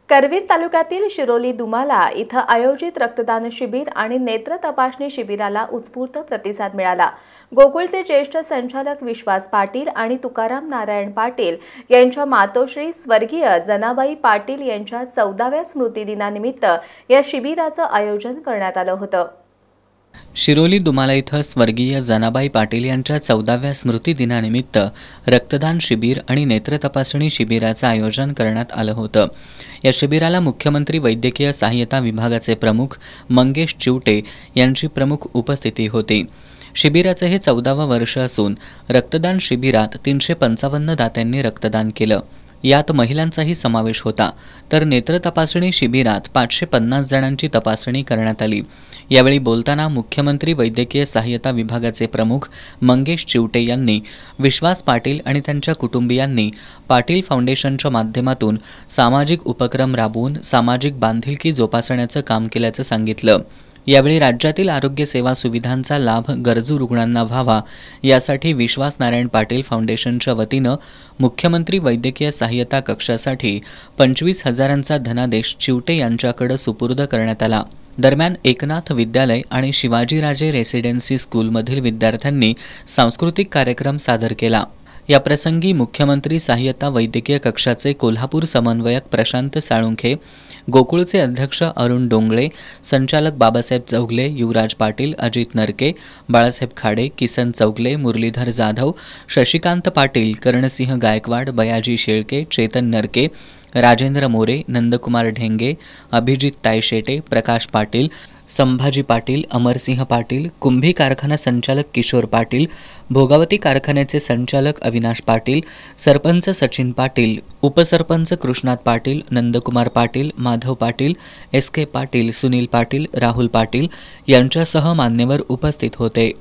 करवीर तालुक्यातील शिरोली दुमाला इथं आयोजित रक्तदान शिबिर आणि नेत्र तपासणी शिबिराला उत्स्फूर्त प्रतिसाद मिळाला। गोकुळचे ज्येष्ठ संचालक विश्वास पाटील आणि तुकाराम नारायण पाटील यांच्या मातोश्री स्वर्गीय जनाबाई पाटील यांच्या 14व्या स्मृतिदिनानिमित्त या शिबिराचं आयोजन करण्यात आलं होतं। शिरोली दुमाला इथं स्वर्गीय जनाबाई पाटील यांच्या 14व्या स्मृतिदिनानिमित्त रक्तदान शिबिर आणि नेत्र तपासणी शिबिराचं आयोजन करण्यात आलं होतं। या शिबिराला मुख्यमंत्री वैद्यकीय सहाय्यता विभागाचे प्रमुख मंगेश चिवटे यांची प्रमुख उपस्थिती होती। शिबिराचं हे 14वं वर्ष असून रक्तदान शिबिरात 355 दात्यांनी रक्तदान केलं। यात महिलांचाही समावेश होता, तर नेत्र तपासणी शिबिरात 550 जणांची तपासणी करण्यात आली। यावेळी बोलताना मुख्यमंत्री वैद्यकीय सहाय्यता विभागाचे प्रमुख मंगेश चिवटे यांनी विश्वास पाटील आणि त्यांच्या कुटुंबियांनी पाटील फाउंडेशनच्या माध्यमातून सामाजिक उपक्रम राबवून सामाजिक बांधिलकी जोपासण्याचं काम केल्याचं सांगितलं। यावेळी राज्यातील आरोग्य सेवा सुविधांचा लाभ गरजू रुग्णांना व्हावा यासाठी विश्वास नारायण पाटील फाउंडेशनच्या वतीनं मुख्यमंत्री वैद्यकीय सहाय्यता कक्षासाठी 25,000चा धनादेश चिवटे यांच्याकडे सुपूर्द करण्यात आला। दरम्यान एकनाथ विद्यालय आणि शिवाजीराजे रेसिडेन्सी स्कूलमधील विद्यार्थ्यांनी सांस्कृतिक कार्यक्रम सादर केला। या प्रसंगी मुख्यमंत्री सहाय्यता वैद्यकीय कक्षाचे कोल्हापूर समन्वयक प्रशांत साळुंखे, गोकुळचे अध्यक्ष अरुण डोंगळे, संचालक बाबासाहेब चौगले, युवराज पाटील, अजित नरके, बाळासाहेब खाडे, किसन चौगले, मुरलीधर जाधव, शशिकांत पाटील, कर्णसिंह गायकवाड, बयाजी शेळके, चेतन नरके, राजेंद्र मोरे, नंदकुमार ढेंगे, अभिजित तायशेटे, प्रकाश पाटील, संभाजी पाटील, अमरसिंह पाटील, कुंभी कारखाना संचालक किशोर पाटील, भोगावती कारखान्याचे संचालक अविनाश पाटील, सरपंच सचिन पाटील, उपसरपंच कृष्णात पाटील, नंदकुमार पाटील, माधव पाटील, एस के पाटील, सुनील पाटील, राहुल पाटील यांच्यासह मान्यवर उपस्थित होते।